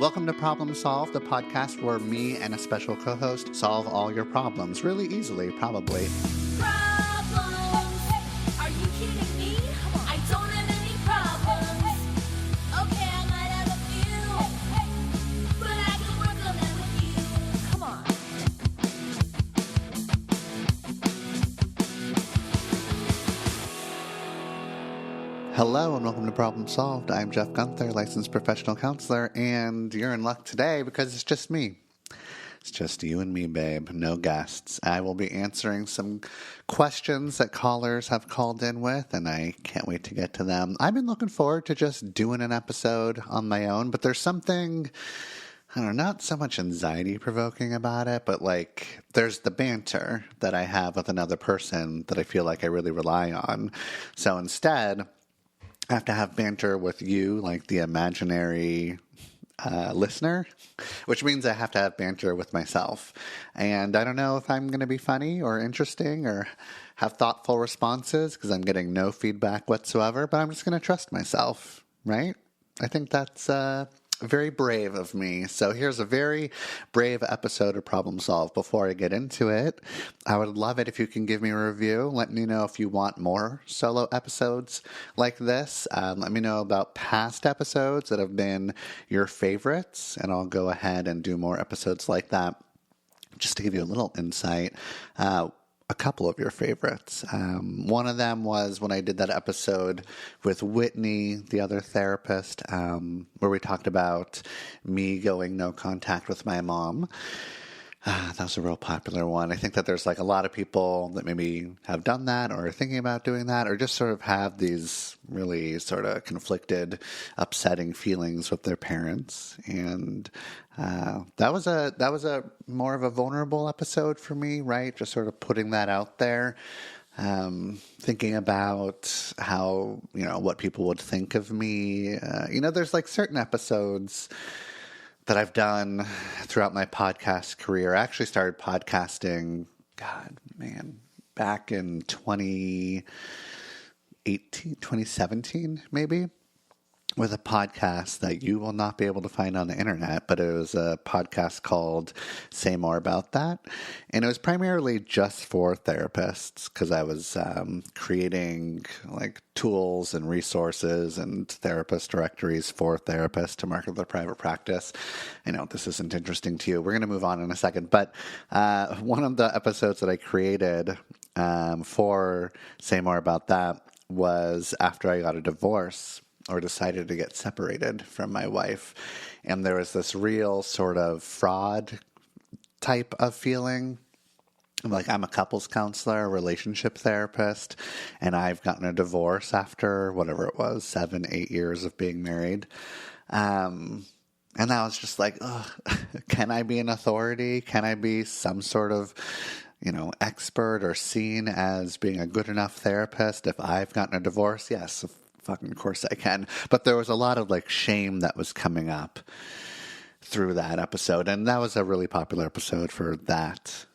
Welcome to Problem Solve, the podcast where me and a special co-host solve all your problems really easily, probably. Problems? Are you kidding me? I don't have any problems. Okay, I might have a few, but I can work on them with you. Come on. Hello and welcome to Problem Solved. I'm Jeff Gunther, licensed professional counselor, and you're in luck today because it's just me. It's just you and me, babe. No guests. I will be answering some questions that callers have called in with, and I can't wait to get to them. I've been looking forward to just doing an episode on my own, but there's something, I don't know, not so much anxiety-provoking about it, but like there's the banter that I have with another person that I feel like I really rely on. So instead, I have to have banter with you, like the imaginary listener, which means I have to have banter with myself. And I don't know if I'm going to be funny or interesting or have thoughtful responses because I'm getting no feedback whatsoever, but I'm just going to trust myself, right? I think that's very brave of me. So here's a very brave episode of Problem Solve. Before I get into it, I would love it if you can give me a review. Let me know if you want more solo episodes like this. Let me know about past episodes that have been your favorites, and I'll go ahead and do more episodes like that. Just to give you a little insight, a couple of your favorites. One of them was when I did that episode with Whitney, the other therapist, where we talked about me going no contact with my mom. That was a real popular one. I think that there's like a lot of people that maybe have done that or are thinking about doing that or just sort of have these really sort of conflicted, upsetting feelings with their parents. And that was a more of a vulnerable episode for me, right? Just sort of putting that out there. Thinking about how, what people would think of me. There's like certain episodes that I've done throughout my podcast career. I actually started podcasting, back in 2017, maybe, with a podcast that you will not be able to find on the internet, but it was a podcast called Say More About That. And it was primarily just for therapists because I was creating like tools and resources and therapist directories for therapists to market their private practice. I know this isn't interesting to you. We're going to move on in a second. But one of the episodes that I created for Say More About That was after I got a divorce or decided to get separated from my wife. And there was this real sort of fraud type of feeling. Like, I'm a couples counselor, a relationship therapist, and I've gotten a divorce after whatever it was, 7-8 years of being married. And I was just like, can I be an authority? Can I be some sort of expert or seen as being a good enough therapist if I've gotten a divorce? Yes, fucking of course I can. But there was a lot of like shame that was coming up through that episode. And that was a really popular episode for that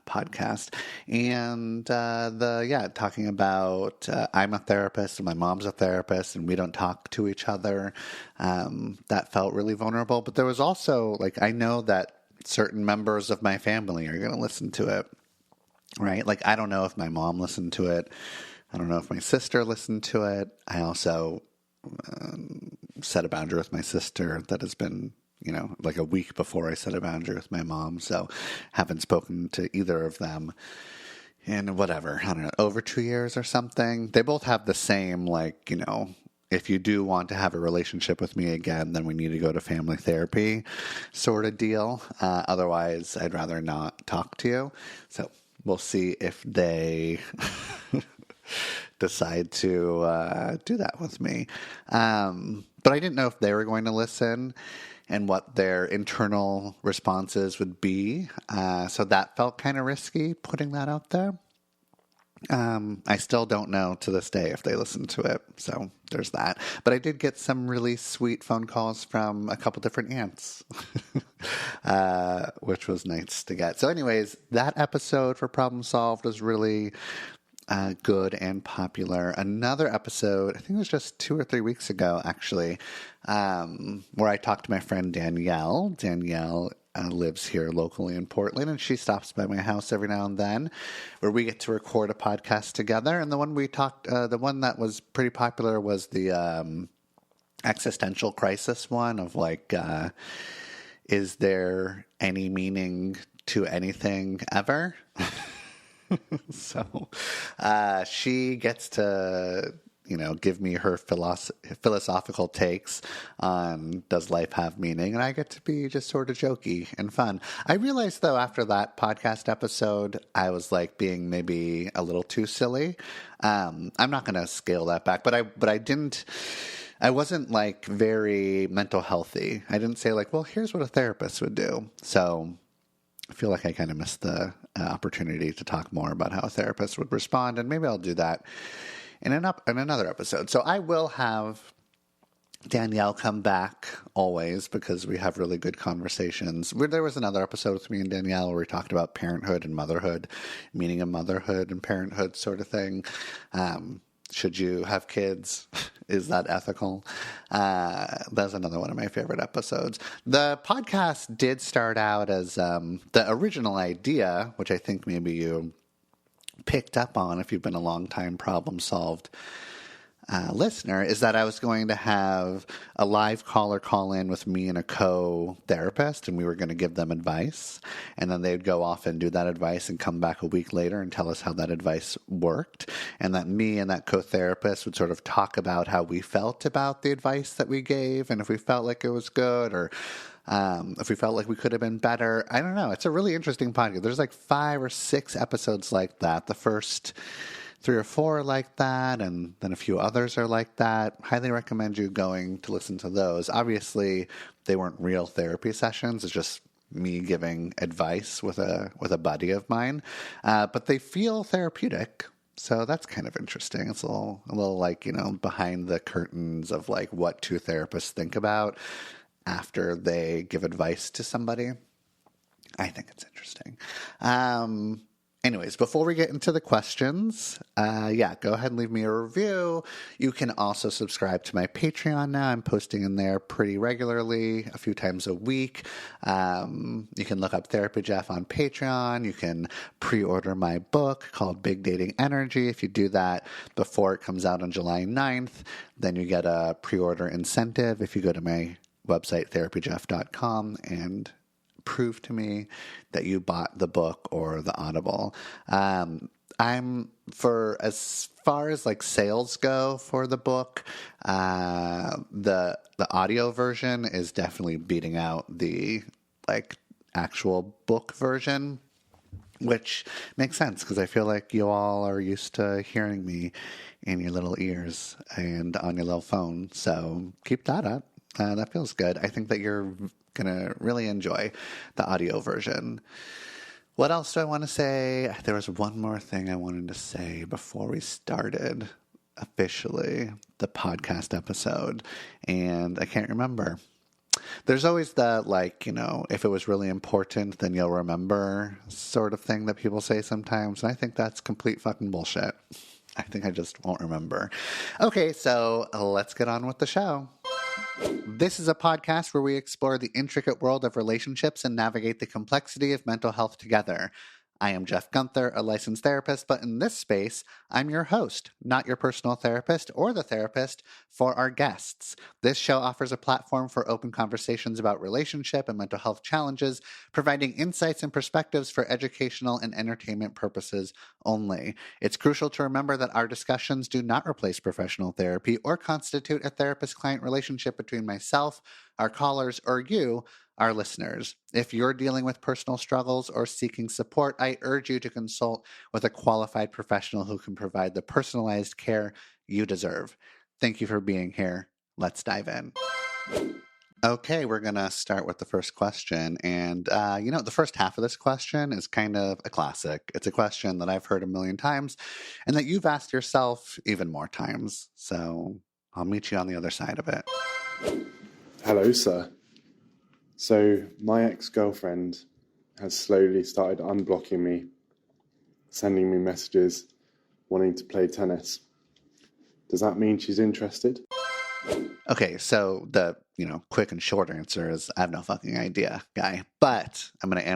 podcast. And talking about I'm a therapist and my mom's a therapist and we don't talk to each other. That felt really vulnerable. But there was also like, I know that certain members of my family are going to listen to it, right? Like, I don't know if my mom listened to it. I don't know if my sister listened to it. I also set a boundary with my sister that has been, like a week before I set a boundary with my mom. So haven't spoken to either of them in whatever, I don't know, over 2 years or something. They both have the same, like, if you do want to have a relationship with me again, then we need to go to family therapy sort of deal. Otherwise, I'd rather not talk to you. So we'll see if they decide to do that with me. But I didn't know if they were going to listen and what their internal responses would be. So that felt kind of risky, putting that out there. I still don't know to this day if they listen to it. So there's that. But I did get some really sweet phone calls from a couple different aunts, which was nice to get. So anyways, that episode for Problem Solved was really good and popular. Another episode, I think it was just 2 or 3 weeks ago, actually, where I talked to my friend Danielle. Danielle lives here locally in Portland, and she stops by my house every now and then, where we get to record a podcast together. And the one we talked, the one that was pretty popular was the existential crisis one of like, is there any meaning to anything ever? So she gets to, give me her philosophical takes on does life have meaning, and I get to be just sort of jokey and fun. I realized, though, after that podcast episode, I was like being maybe a little too silly. I'm not going to scale that back, but I wasn't like very mental healthy. I didn't say like, well, here's what a therapist would do. So I feel like I kind of missed the opportunity to talk more about how a therapist would respond, and maybe I'll do that in another episode. So I will have Danielle come back always because we have really good conversations. There was another episode with me and Danielle where we talked about parenthood and motherhood, meaning of motherhood and parenthood sort of thing. Should you have kids? Is that ethical? That's another one of my favorite episodes. The podcast did start out as the original idea, which I think maybe you picked up on if you've been a long-time problem-solved listener, is that I was going to have a live caller call in with me and a co-therapist, and we were going to give them advice, and then they'd go off and do that advice and come back a week later and tell us how that advice worked, and that me and that co-therapist would sort of talk about how we felt about the advice that we gave, and if we felt like it was good, or if we felt like we could have been better. I don't know. It's a really interesting podcast. There's like 5 or 6 episodes like that. The first 3 or 4 are like that, and then a few others are like that. Highly recommend you going to listen to those. Obviously, they weren't real therapy sessions. It's just me giving advice with a buddy of mine. But they feel therapeutic. So that's kind of interesting. It's a little like, behind the curtains of like what 2 therapists think about after they give advice to somebody. I think it's interesting. Anyways, before we get into the questions, go ahead and leave me a review. You can also subscribe to my Patreon now. I'm posting in there pretty regularly, a few times a week. You can look up Therapy Jeff on Patreon. You can pre-order my book called Big Dating Energy. If you do that before it comes out on July 9th, then you get a pre-order incentive if you go to my website, therapyjeff.com, and prove to me that you bought the book or the Audible. I'm, for as far as like sales go for the book, the audio version is definitely beating out the like actual book version, which makes sense because I feel like you all are used to hearing me in your little ears and on your little phone. So keep that up. That feels good. I think that you're going to really enjoy the audio version. What else do I want to say? There was one more thing I wanted to say before we started officially the podcast episode, and I can't remember. There's always that, like, if it was really important, then you'll remember sort of thing that people say sometimes, and I think that's complete fucking bullshit. I think I just won't remember. Okay, so let's get on with the show. This is a podcast where we explore the intricate world of relationships and navigate the complexity of mental health together. I am Jeff Gunther, a licensed therapist, but in this space, I'm your host, not your personal therapist or the therapist for our guests. This show offers a platform for open conversations about relationship and mental health challenges, providing insights and perspectives for educational and entertainment purposes only. It's crucial to remember that our discussions do not replace professional therapy or constitute a therapist-client relationship between myself, our callers, or you, our listeners. If you're dealing with personal struggles or seeking support, I urge you to consult with a qualified professional who can provide the personalized care you deserve. Thank you for being here. Let's dive in. Okay, we're going to start with the first question. And, the first half of this question is kind of a classic. It's a question that I've heard a million times and that you've asked yourself even more times. So I'll meet you on the other side of it. Hello, sir. So my ex-girlfriend has slowly started unblocking me, sending me messages wanting to play tennis. Does that mean she's interested? Okay, so the quick and short answer is I have no fucking idea, guy. But I'm going to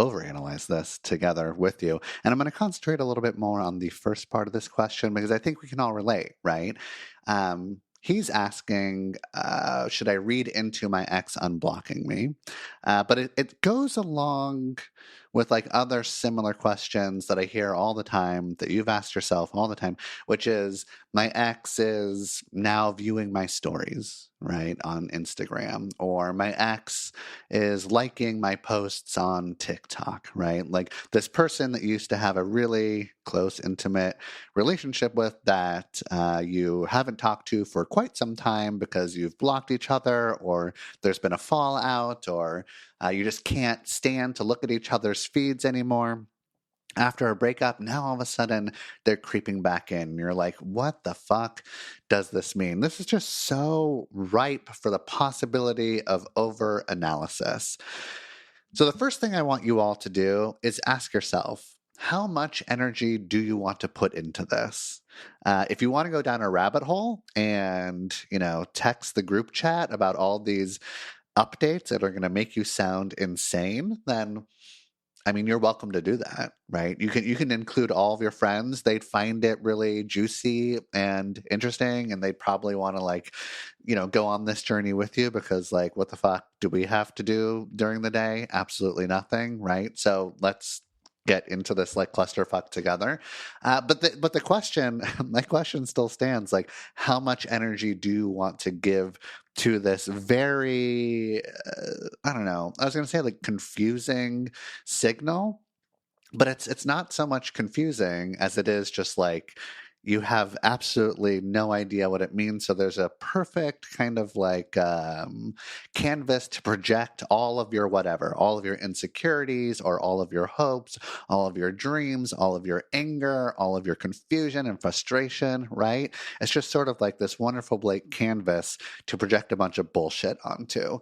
overanalyze this together with you, and I'm going to concentrate a little bit more on the first part of this question because I think we can all relate, right? He's asking, should I read into my ex unblocking me? But it goes along with like other similar questions that I hear all the time that you've asked yourself all the time, which is my ex is now viewing my stories, right, on Instagram, or my ex is liking my posts on TikTok, right? Like this person that you used to have a really close, intimate relationship with that you haven't talked to for quite some time because you've blocked each other, or there's been a fallout, or you just can't stand to look at each other's feeds anymore. After a breakup, now all of a sudden they're creeping back in. You're like, what the fuck does this mean? This is just so ripe for the possibility of over analysis. So, the first thing I want you all to do is ask yourself, how much energy do you want to put into this? If you want to go down a rabbit hole and, text the group chat about all these updates that are going to make you sound insane, then I mean, you're welcome to do that, right? You can include all of your friends. They'd find it really juicy and interesting, and they'd probably want to go on this journey with you because like, what the fuck do we have to do during the day? Absolutely nothing, right? So let's get into this like clusterfuck together. But the question, my question still stands: like, how much energy do you want to give to this very, I don't know, I was going to say like confusing signal, but it's not so much confusing as it is just like you have absolutely no idea what it means. So there's a perfect kind of like canvas to project all of your whatever, all of your insecurities or all of your hopes, all of your dreams, all of your anger, all of your confusion and frustration, right? It's just sort of like this wonderful blank canvas to project a bunch of bullshit onto.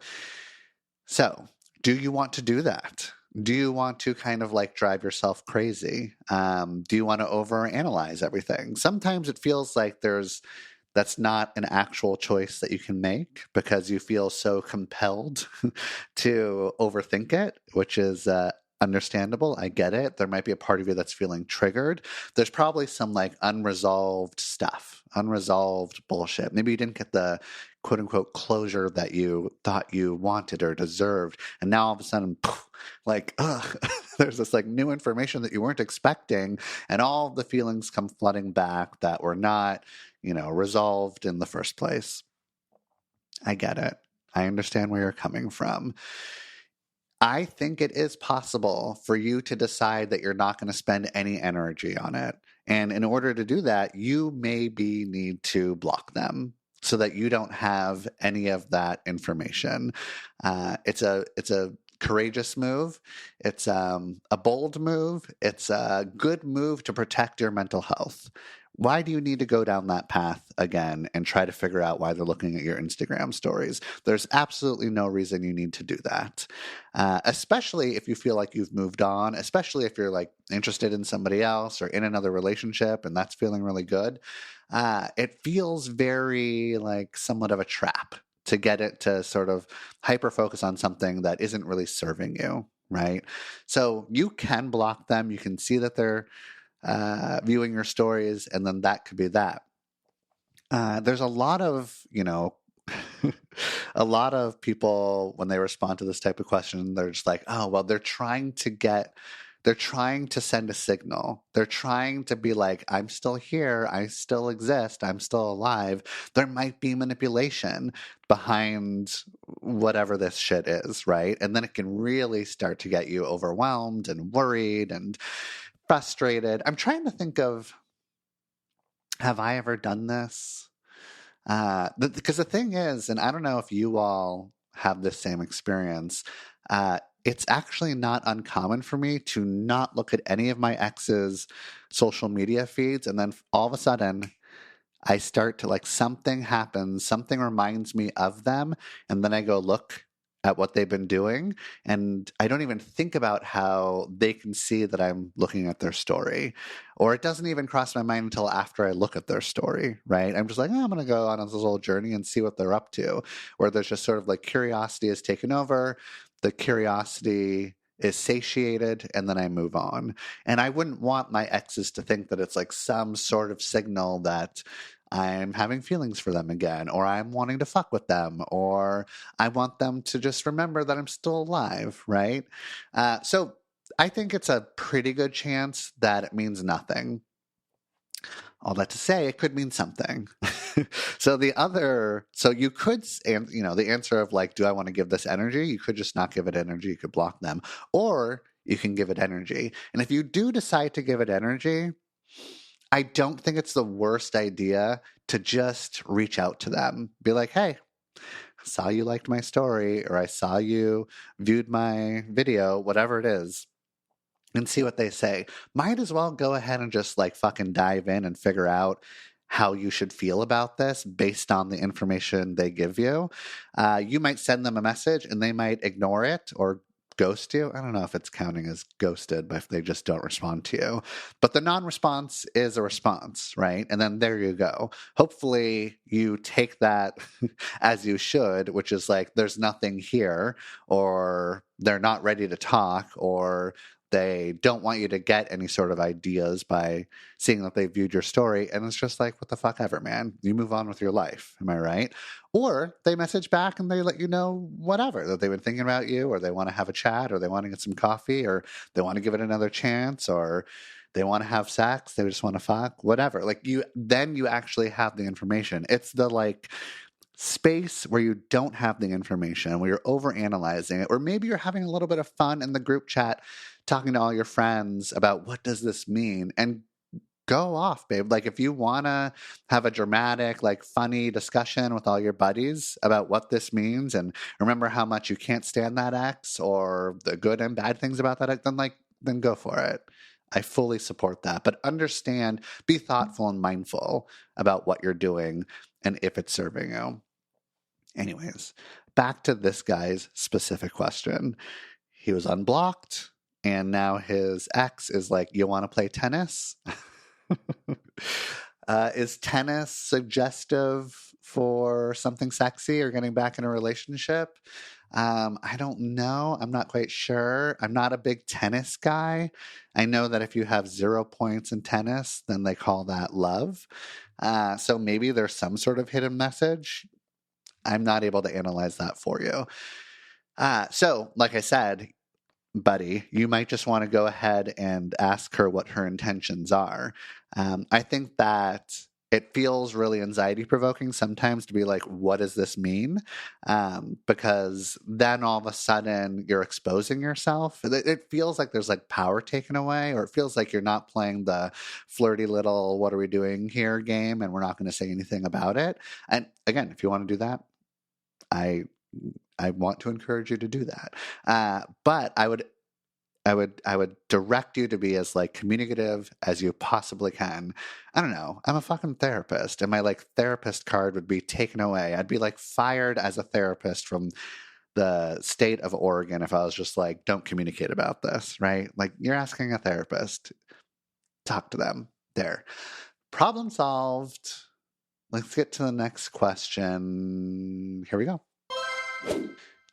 So, do you want to do that? Do you want to kind of like drive yourself crazy? Do you want to overanalyze everything? Sometimes it feels like that's not an actual choice that you can make because you feel so compelled to overthink it, which is understandable. I get it. There might be a part of you that's feeling triggered. There's probably some like unresolved stuff, unresolved bullshit. Maybe you didn't get the quote unquote closure that you thought you wanted or deserved. And now all of a sudden, poof, like, there's this like new information that you weren't expecting. And all the feelings come flooding back that were not, resolved in the first place. I get it. I understand where you're coming from. I think it is possible for you to decide that you're not going to spend any energy on it. And in order to do that, you maybe need to block them so that you don't have any of that information. It's a courageous move. It's a bold move. It's a good move to protect your mental health. Why do you need to go down that path again and try to figure out why they're looking at your Instagram stories? There's absolutely no reason you need to do that, especially if you feel like you've moved on, especially if you're like interested in somebody else or in another relationship and that's feeling really good. It feels very like somewhat of a trap to get it to sort of hyper focus on something that isn't really serving you, right? So you can block them. You can see that they're viewing your stories, and then that could be that. There's a lot of, a lot of people when they respond to this type of question, they're just like, oh, well, they're trying to send a signal. They're trying to be like, I'm still here. I still exist. I'm still alive. There might be manipulation behind whatever this shit is, right? And then it can really start to get you overwhelmed and worried and frustrated. I'm trying to think of, have I ever done this? Because the thing is, and I don't know if you all have this same experience, it's actually not uncommon for me to not look at any of my ex's social media feeds. And then all of a sudden, I start to like something happens, something reminds me of them. And then I go look at what they've been doing, and I don't even think about how they can see that I'm looking at their story, or it doesn't even cross my mind until after I look at their story, right? I'm just like, oh, I'm going to go on this little journey and see what they're up to, where there's just sort of like curiosity is taken over, the curiosity is satiated, and then I move on. And I wouldn't want my exes to think that it's like some sort of signal that I'm having feelings for them again, or I'm wanting to fuck with them, or I want them to just remember that I'm still alive, right? So I think it's a pretty good chance that it means nothing. All that to say, it could mean something. So you could, and the answer of like, do I want to give this energy? You could just not give it energy. You could block them, or you can give it energy. And if you do decide to give it energy, I don't think it's the worst idea to just reach out to them. Be like, hey, I saw you liked my story, or I saw you viewed my video, whatever it is, and see what they say. Might as well go ahead and just like fucking dive in and figure out how you should feel about this based on the information they give you. You might send them a message and they might ignore it or ghost you. I don't know if it's counting as ghosted, but if they just don't respond to you. But the non-response is a response, right? And then there you go. Hopefully you take that as you should, which is like, there's nothing here, or they're not ready to talk, or they don't want you to get any sort of ideas by seeing that they viewed your story. And it's just like, what the fuck ever, man. You move on with your life. Am I right? Or they message back and they let you know whatever, that they've been thinking about you, or they want to have a chat, or they want to get some coffee, or they want to give it another chance, or they want to have sex, they just want to fuck, whatever. Like then you actually have the information. It's the like space where you don't have the information, where you're overanalyzing it, or maybe you're having a little bit of fun in the group chat talking to all your friends about what does this mean, and go off, babe. Like if you want to have a dramatic, like funny discussion with all your buddies about what this means, and remember how much you can't stand that ex, or the good and bad things about that ex, then go for it. I fully support that. But understand, be thoughtful and mindful about what you're doing and if it's serving you. Anyways, back to this guy's specific question. He was unblocked, and now his ex is like, you want to play tennis? Is tennis suggestive for something sexy or getting back in a relationship? I don't know. I'm not quite sure. I'm not a big tennis guy. I know that if you have 0 points in tennis, then they call that love. So maybe there's some sort of hidden message. I'm not able to analyze that for you. So, like I said, buddy, you might just want to go ahead and ask her what her intentions are. I think that it feels really anxiety provoking sometimes to be like, what does this mean? Because then all of a sudden you're exposing yourself. It feels like there's like power taken away, or it feels like you're not playing the flirty little, what are we doing here game, and we're not going to say anything about it. And again, if you want to do that, I want to encourage you to do that. But I would direct you to be as like communicative as you possibly can. I don't know. I'm a fucking therapist, and my like therapist card would be taken away. I'd be like fired as a therapist from the state of Oregon if I was just like, don't communicate about this, right? Like, you're asking a therapist, talk to them. There. Problem solved. Let's get to the next question. Here we go.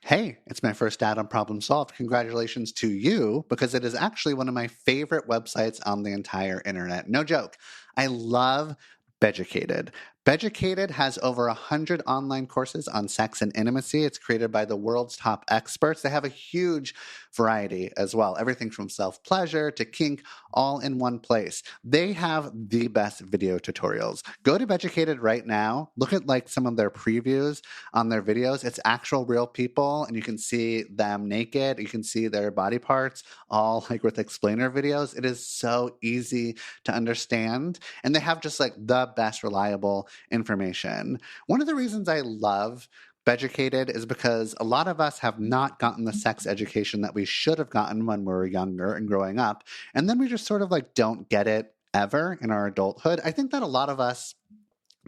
Hey, it's my first ad on Problem Solved. Congratulations to you, because it is actually one of my favorite websites on the entire internet. No joke. I love Beducated. Beducated has over 100 online courses on sex and intimacy. It's created by the world's top experts. They have a huge variety as well. Everything from self-pleasure to kink, all in one place. They have the best video tutorials. Go to Beducated right now. Look at like some of their previews on their videos. It's actual real people, and you can see them naked. You can see their body parts, all like with explainer videos. It is so easy to understand. And they have just like the best reliable information. One of the reasons I love Beducated is because a lot of us have not gotten the sex education that we should have gotten when we were younger and growing up. And then we just sort of like don't get it ever in our adulthood. I think that a lot of us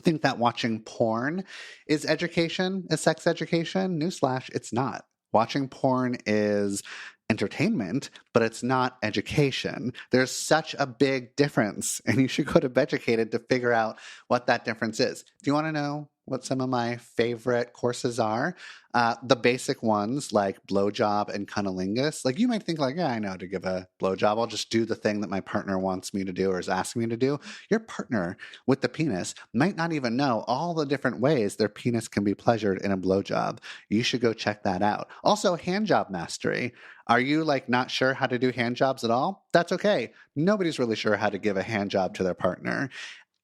think that watching porn is education, is sex education. Newsflash, it's not. Watching porn is entertainment, but it's not education. There's such a big difference, and you should go to Beducated to figure out what that difference is. Do you want to know what some of my favorite courses are? The basic ones like blowjob and cunnilingus. Like you might think like, yeah, I know how to give a blowjob. I'll just do the thing that my partner wants me to do or is asking me to do. Your partner with the penis might not even know all the different ways their penis can be pleasured in a blowjob. You should go check that out. Also, handjob mastery. Are you like not sure how to do hand jobs at all? That's okay. Nobody's really sure how to give a hand job to their partner.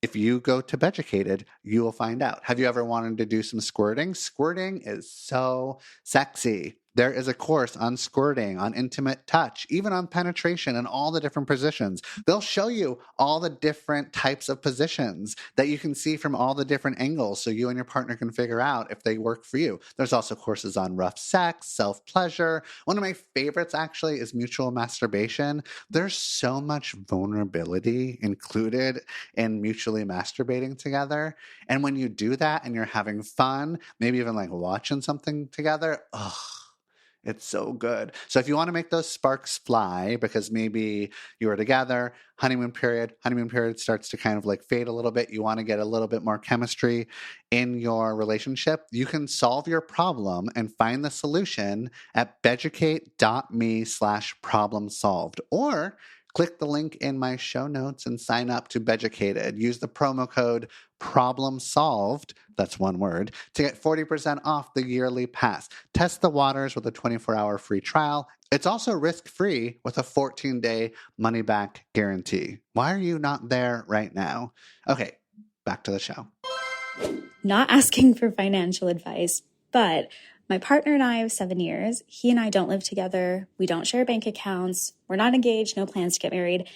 If you go to Beducated, you will find out. Have you ever wanted to do some squirting? Squirting is so sexy. There is a course on squirting, on intimate touch, even on penetration and all the different positions. They'll show you all the different types of positions that you can see from all the different angles so you and your partner can figure out if they work for you. There's also courses on rough sex, self-pleasure. One of my favorites actually is mutual masturbation. There's so much vulnerability included in mutually masturbating together. And when you do that and you're having fun, maybe even like watching something together, it's so good. So if you want to make those sparks fly because maybe you were together, honeymoon period starts to kind of like fade a little bit. You want to get a little bit more chemistry in your relationship. You can solve your problem and find the solution at beducate.me/problem solved, or click the link in my show notes and sign up to Beducated. Use the promo code Problem Solved, that's one word, to get 40% off the yearly pass. Test the waters with a 24-hour free trial. It's also risk-free with a 14-day money-back guarantee. Why are you not there right now? Okay, back to the show. Not asking for financial advice, but my partner and I have 7 years. He and I don't live together. We don't share bank accounts. We're not engaged, no plans to get married.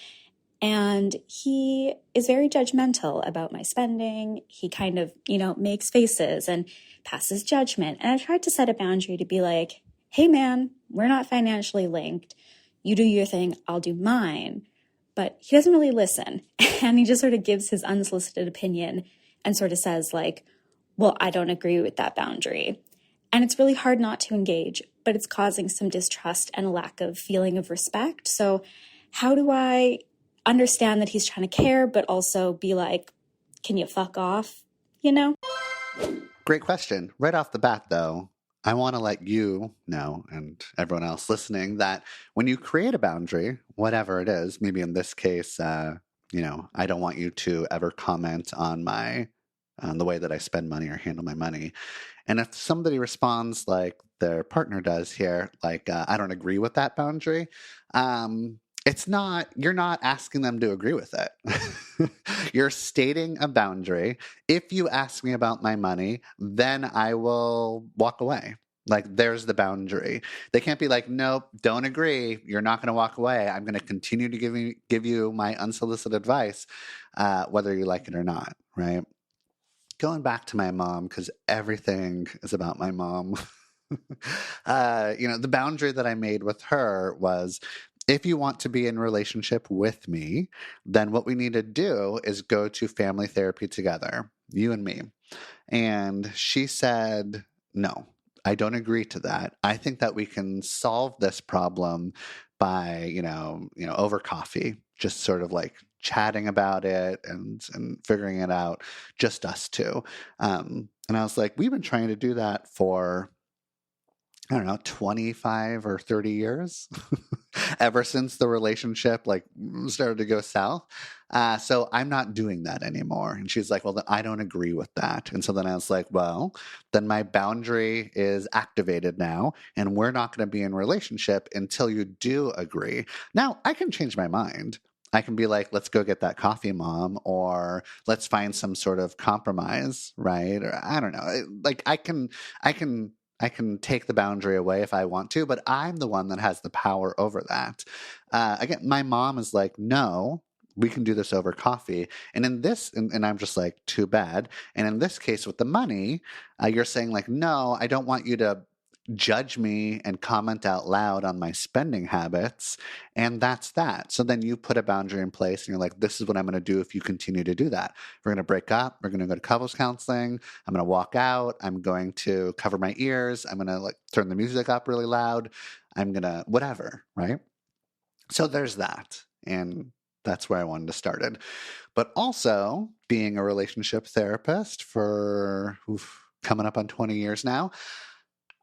And he is very judgmental about my spending. He kind of, makes faces and passes judgment. And I tried to set a boundary to be like, hey man, we're not financially linked. You do your thing, I'll do mine. But he doesn't really listen. And he just sort of gives his unsolicited opinion and sort of says like, well, I don't agree with that boundary. And it's really hard not to engage, but it's causing some distrust and a lack of feeling of respect. So how do I understand that he's trying to care, but also be like, can you fuck off, Great question. Right off the bat, though, I want to let you know, and everyone else listening, that when you create a boundary, whatever it is, maybe in this case, I don't want you to ever comment on the way that I spend money or handle my money. And if somebody responds like their partner does here, like, I don't agree with that boundary, you're not asking them to agree with it. You're stating a boundary. If you ask me about my money, then I will walk away. Like, there's the boundary. They can't be like, nope, don't agree. You're not going to walk away. I'm going to continue to give you my unsolicited advice, whether you like it or not, right? Going back to my mom, because everything is about my mom. The boundary that I made with her was, if you want to be in a relationship with me, then what we need to do is go to family therapy together, you and me. And she said, no, I don't agree to that. I think that we can solve this problem by, over coffee, just sort of like chatting about it and figuring it out, just us two. And I was like, we've been trying to do that for, 25 or 30 years, ever since the relationship started to go south. So I'm not doing that anymore. And she's like, well, then I don't agree with that. And so then I was like, well, then my boundary is activated now, and we're not going to be in a relationship until you do agree. Now, I can change my mind. I can be like, let's go get that coffee, mom, or let's find some sort of compromise, right? Or I don't know. Like I can take the boundary away if I want to, but I'm the one that has the power over that. Again, my mom is like, no, we can do this over coffee. And in this, and I'm just like, too bad. And in this case with the money, you're saying like, no, I don't want you to judge me and comment out loud on my spending habits, and that's that. So then you put a boundary in place and you're like, this is what I'm going to do if you continue to do that. We're going to break up. We're going to go to couples counseling. I'm going to walk out. I'm going to cover my ears. I'm going to like turn the music up really loud. I'm going to whatever, right? So there's that. And that's where I wanted to start it. But also being a relationship therapist for coming up on 20 years now,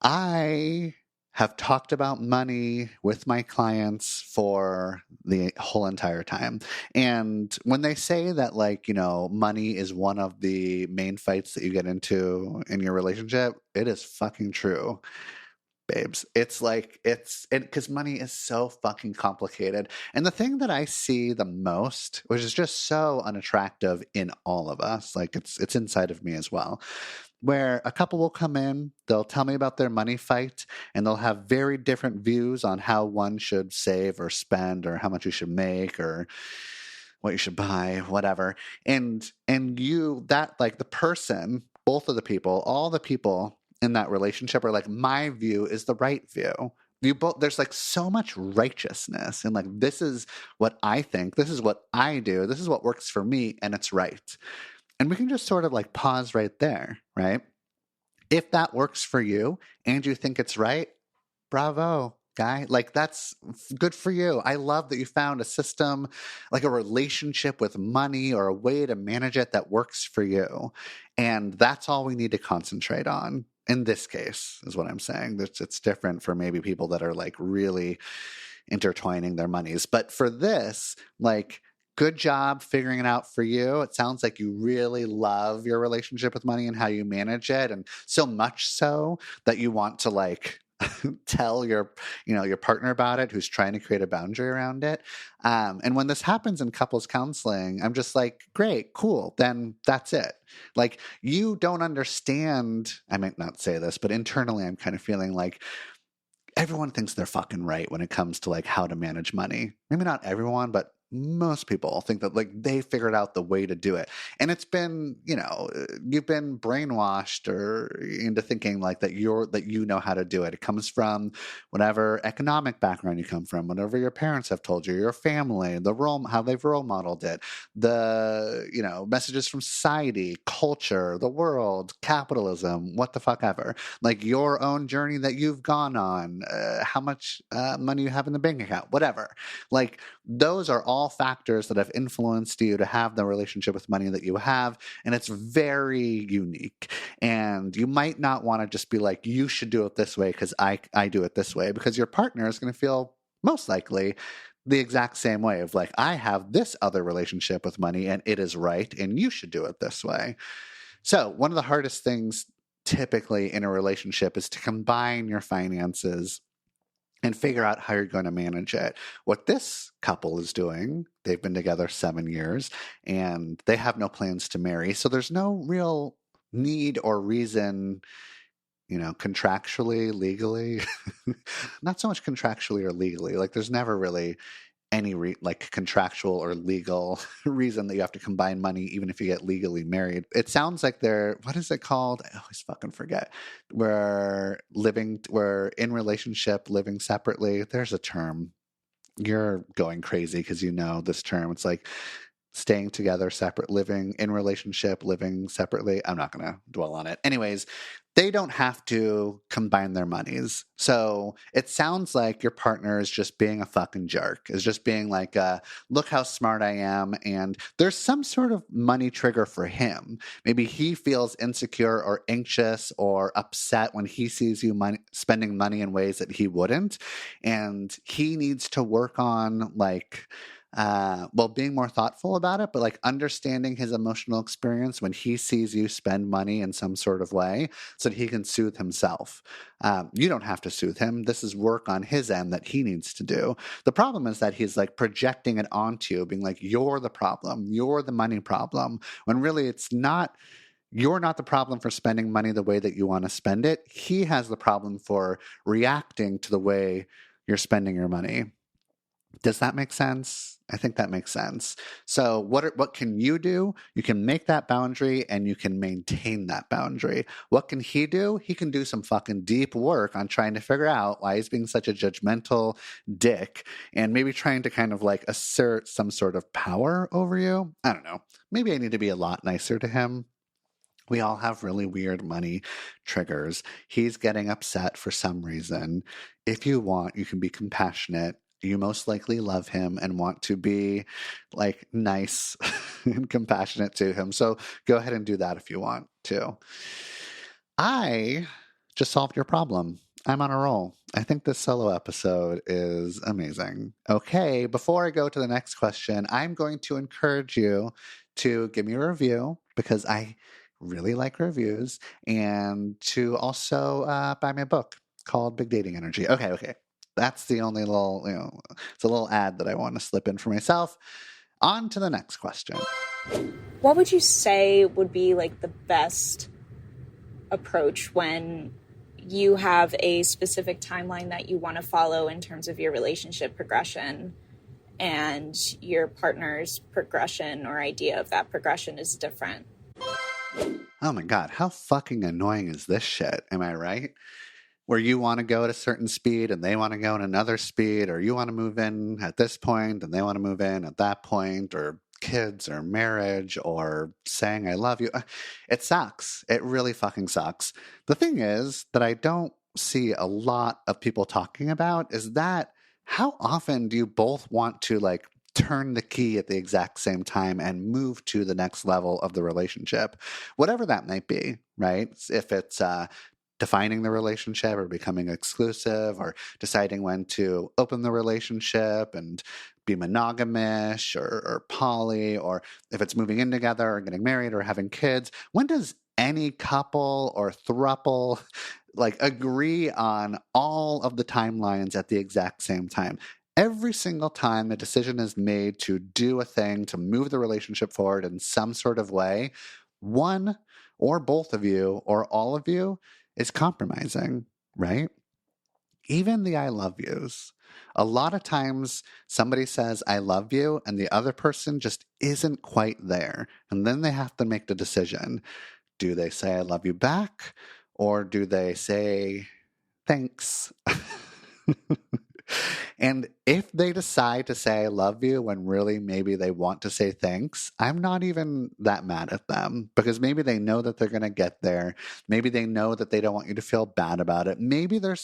I have talked about money with my clients for the whole entire time. And when they say that, like, you know, money is one of the main fights that you get into in your relationship, it is fucking true, babes. It's like, because money is so fucking complicated. And the thing that I see the most, which is just so unattractive in all of us, like it's inside of me as well, where a couple will come in, they'll tell me about their money fight, and they'll have very different views on how one should save or spend or how much you should make or what you should buy, whatever. And you, that, like, the person, both of the people, all the people in that relationship are like, my view is the right view. You both, there's like so much righteousness and like, this is what I think, this is what I do, this is what works for me, and it's right. And we can just sort of like pause right there, right? If that works for you and you think it's right, bravo, guy. Like, that's good for you. I love that you found a system, like a relationship with money or a way to manage it that works for you. And that's all we need to concentrate on. In this case, is what I'm saying. It's different for maybe people that are like really intertwining their monies. But for this, like, good job figuring it out for you. It sounds like you really love your relationship with money and how you manage it. And so much so that you want to like tell your partner about it, who's trying to create a boundary around it. And when this happens in couples counseling, I'm just like, great, cool. Then that's it. Like, you don't understand. I might not say this, but internally I'm kind of feeling like everyone thinks they're fucking right when it comes to like how to manage money. Maybe not everyone, but most people think that like they figured out the way to do it. And it's been, you've been brainwashed or into thinking like that you know how to do it. It comes from whatever economic background you come from, whatever your parents have told you, your family, how they've role modeled it, the, messages from society, culture, the world, capitalism, what the fuck ever. Like your own journey that you've gone on, how much money you have in the bank account, whatever. Like, those are all factors that have influenced you to have the relationship with money that you have. And it's very unique. And you might not want to just be like, you should do it this way because I do it this way, because your partner is going to feel most likely the exact same way of like, I have this other relationship with money and it is right and you should do it this way. So one of the hardest things typically in a relationship is to combine your finances and figure out how you're going to manage it. What this couple is doing, they've been together 7 years and they have no plans to marry. So there's no real need or reason, contractually, legally, not so much contractually or legally. Like, there's never really any contractual or legal reason that you have to combine money, even if you get legally married. It sounds like what is it called? I always fucking forget. We're in relationship, living separately. There's a term. You're going crazy because you know this term. It's like staying together, separate, living in relationship, living separately. I'm not going to dwell on it. Anyways, they don't have to combine their monies. So it sounds like your partner is just being a fucking jerk, is just being like, look how smart I am. And there's some sort of money trigger for him. Maybe he feels insecure or anxious or upset when he sees you spending money in ways that he wouldn't. And he needs to work on being more thoughtful about it, but like understanding his emotional experience when he sees you spend money in some sort of way so that he can soothe himself. You don't have to soothe him. This is work on his end that he needs to do. The problem is that he's like projecting it onto you, being like, you're the problem, you're the money problem, when really it's not. You're not the problem for spending money the way that you want to spend it. He has the problem for reacting to the way you're spending your money. Does that make sense? I think that makes sense. So what can you do? You can make that boundary and you can maintain that boundary. What can he do? He can do some fucking deep work on trying to figure out why he's being such a judgmental dick and maybe trying to kind of like assert some sort of power over you. I don't know. Maybe I need to be a lot nicer to him. We all have really weird money triggers. He's getting upset for some reason. If you want, you can be compassionate. You most likely love him and want to be like nice and compassionate to him. So go ahead and do that if you want to. I just solved your problem. I'm on a roll. I think this solo episode is amazing. Okay, before I go to the next question, I'm going to encourage you to give me a review because I really like reviews, and to also buy me a book called Big Dating Energy. Okay. That's the only little, it's a little ad that I want to slip in for myself. On to the next question. What would you say would be like the best approach when you have a specific timeline that you want to follow in terms of your relationship progression and your partner's progression or idea of that progression is different? Oh my God, how fucking annoying is this shit? Am I right? Where you want to go at a certain speed and they want to go at another speed, or you want to move in at this point and they want to move in at that point, or kids or marriage or saying I love you. It sucks. It really fucking sucks. The thing is that I don't see a lot of people talking about is that how often do you both want to like turn the key at the exact same time and move to the next level of the relationship, whatever that might be, right? If it's defining the relationship or becoming exclusive or deciding when to open the relationship and be monogamish or poly, or if it's moving in together or getting married or having kids. When does any couple or throuple like agree on all of the timelines at the exact same time? Every single time a decision is made to do a thing, to move the relationship forward in some sort of way, one or both of you or all of you is compromising, right? Even the I love yous. A lot of times somebody says, I love you, and the other person just isn't quite there. And then they have to make the decision. Do they say, I love you back? Or do they say, thanks? And if they decide to say I love you when really maybe they want to say thanks, I'm not even that mad at them because maybe they know that they're going to get there. Maybe they know that they don't want you to feel bad about it. Maybe they're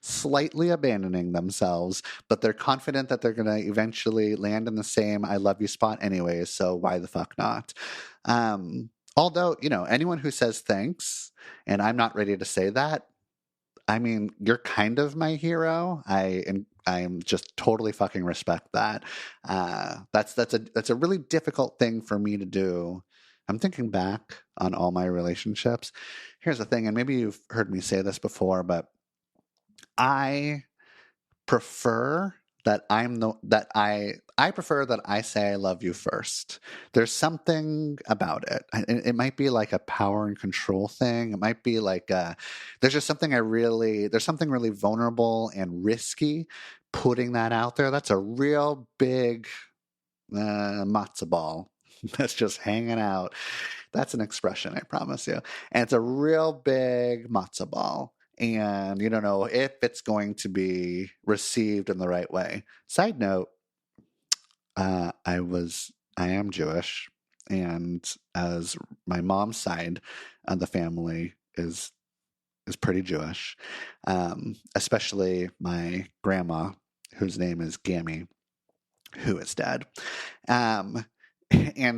slightly abandoning themselves, but they're confident that they're going to eventually land in the same I love you spot anyways, so why the fuck not? Although, anyone who says thanks, and I'm not ready to say that, I mean, you're kind of my hero. I'm just totally fucking respect that. That's a really difficult thing for me to do. I'm thinking back on all my relationships. Here's the thing, and maybe you've heard me say this before, but I prefer that I prefer that I say I love you first. There's something about it. It might be like a power and control thing. It might be like there's just something there's something really vulnerable and risky putting that out there. That's a real big matzo ball that's just hanging out. That's an expression, I promise you. And it's a real big matzo ball. And you don't know if it's going to be received in the right way. Side note, I am Jewish, and as my mom's side of the family is pretty Jewish, especially my grandma, whose name is Gammy, who is dead. And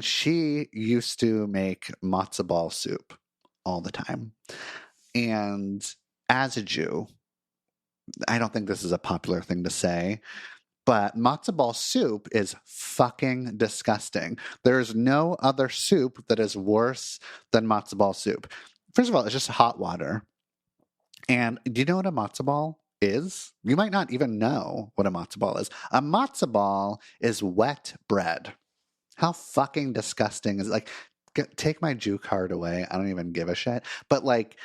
she used to make matzo ball soup all the time. And as a Jew, I don't think this is a popular thing to say, but matzo ball soup is fucking disgusting. There is no other soup that is worse than matzo ball soup. First of all, it's just hot water. And do you know what a matzo ball is? You might not even know what a matzo ball is. A matzo ball is wet bread. How fucking disgusting is it? Like, take my Jew card away. I don't even give a shit. But like,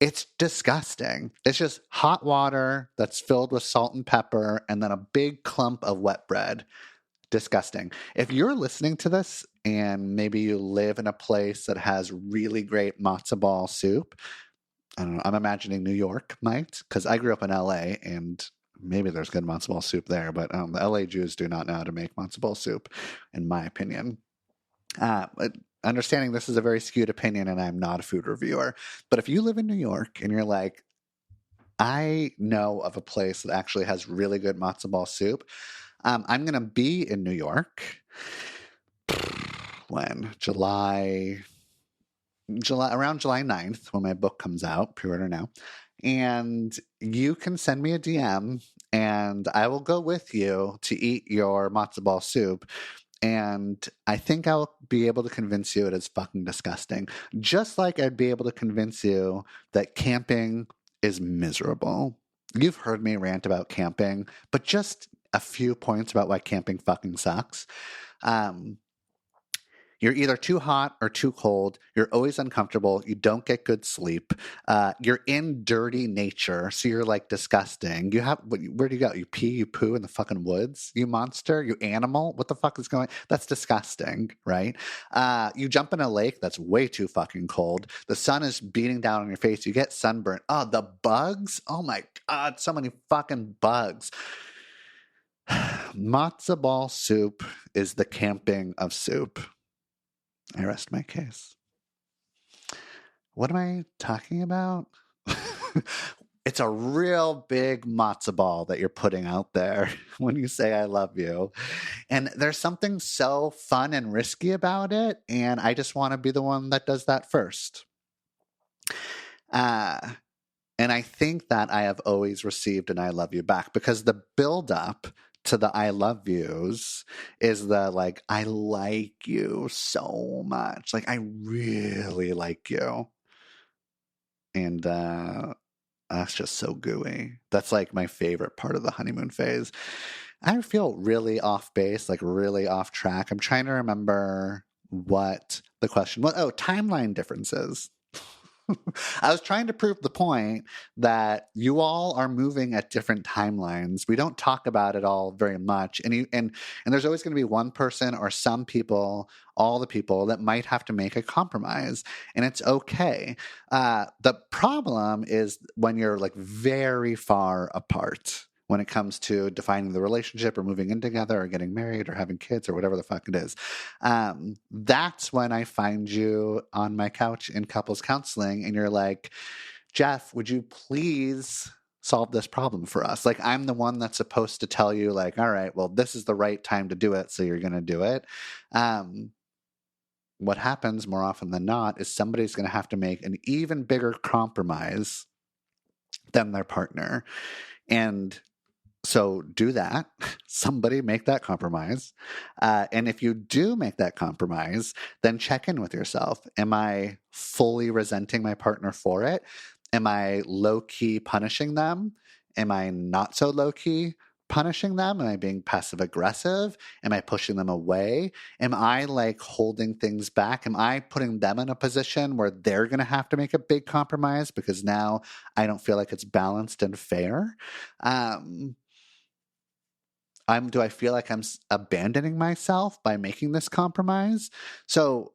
It's disgusting. It's just hot water that's filled with salt and pepper and then a big clump of wet bread. Disgusting. If you're listening to this and maybe you live in a place that has really great matzo ball soup, I don't know, I'm imagining New York might, because I grew up in LA and maybe there's good matzo ball soup there, but the LA Jews do not know how to make matzo ball soup, in my opinion. But understanding this is a very skewed opinion and I'm not a food reviewer, but if you live in New York and you're like, I know of a place that actually has really good matzo ball soup, I'm going to be in New York when around July 9th when my book comes out, pre-order now. And you can send me a DM and I will go with you to eat your matzo ball soup. And I think I'll be able to convince you it is fucking disgusting. Just like I'd be able to convince you that camping is miserable. You've heard me rant about camping, but just a few points about why camping fucking sucks. You're either too hot or too cold. You're always uncomfortable. You don't get good sleep. You're in dirty nature, so you're like disgusting. Where do you go? You pee, you poo in the fucking woods? You monster? You animal? What the fuck is going on? That's disgusting, right? You jump in a lake that's way too fucking cold. The sun is beating down on your face. You get sunburnt. Oh, the bugs? Oh my God, so many fucking bugs. Matzo ball soup is the camping of soup. I rest my case. What am I talking about? It's a real big matzo ball that you're putting out there when you say I love you. And there's something so fun and risky about it. And I just want to be the one that does that first. And I think that I have always received an I love you back because the buildup to the I love yous is the like, I like you so much. Like, I really like you. And that's just so gooey. That's like my favorite part of the honeymoon phase. I feel really off base, like really off track. I'm trying to remember what the question was. Oh, timeline differences. I was trying to prove the point that you all are moving at different timelines. We don't talk about it all very much. And there's always going to be one person or some people, all the people that might have to make a compromise. And it's okay. The problem is when you're like very far apart when it comes to defining the relationship or moving in together or getting married or having kids or whatever the fuck it is. That's when I find you on my couch in couples counseling and you're like, Jeff, would you please solve this problem for us? Like, I'm the one that's supposed to tell you like, all right, well, this is the right time to do it. So you're going to do it. What happens more often than not is somebody's going to have to make an even bigger compromise than their partner. And so do that. Somebody make that compromise. And if you do make that compromise, then check in with yourself. Am I fully resenting my partner for it? Am I low-key punishing them? Am I not so low-key punishing them? Am I being passive aggressive? Am I pushing them away? Am I like holding things back? Am I putting them in a position where they're going to have to make a big compromise because now I don't feel like it's balanced and fair? Do I feel like I'm abandoning myself by making this compromise? So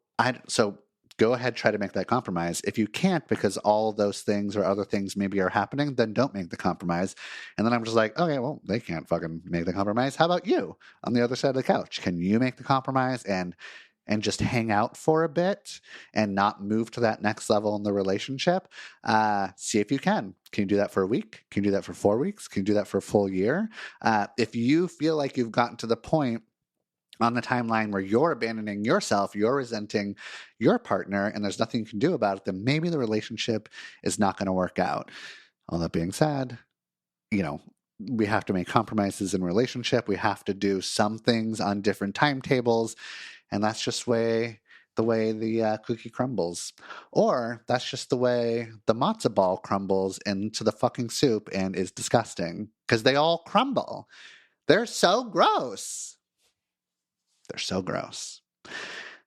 go ahead, try to make that compromise. If you can't because all those things or other things maybe are happening, then don't make the compromise. And then I'm just like, okay, well, they can't fucking make the compromise. How about you on the other side of the couch? Can you make the compromise and just hang out for a bit and not move to that next level in the relationship? See if you can. Can you do that for a week? Can you do that for 4 weeks? Can you do that for a full year? If you feel like you've gotten to the point on the timeline where you're abandoning yourself, you're resenting your partner, and there's nothing you can do about it, then maybe the relationship is not going to work out. All that being said, we have to make compromises in relationship. We have to do some things on different timetables. And that's just the way the cookie crumbles. Or that's just the way the matzo ball crumbles into the fucking soup and is disgusting. Because they all crumble. They're so gross. They're so gross.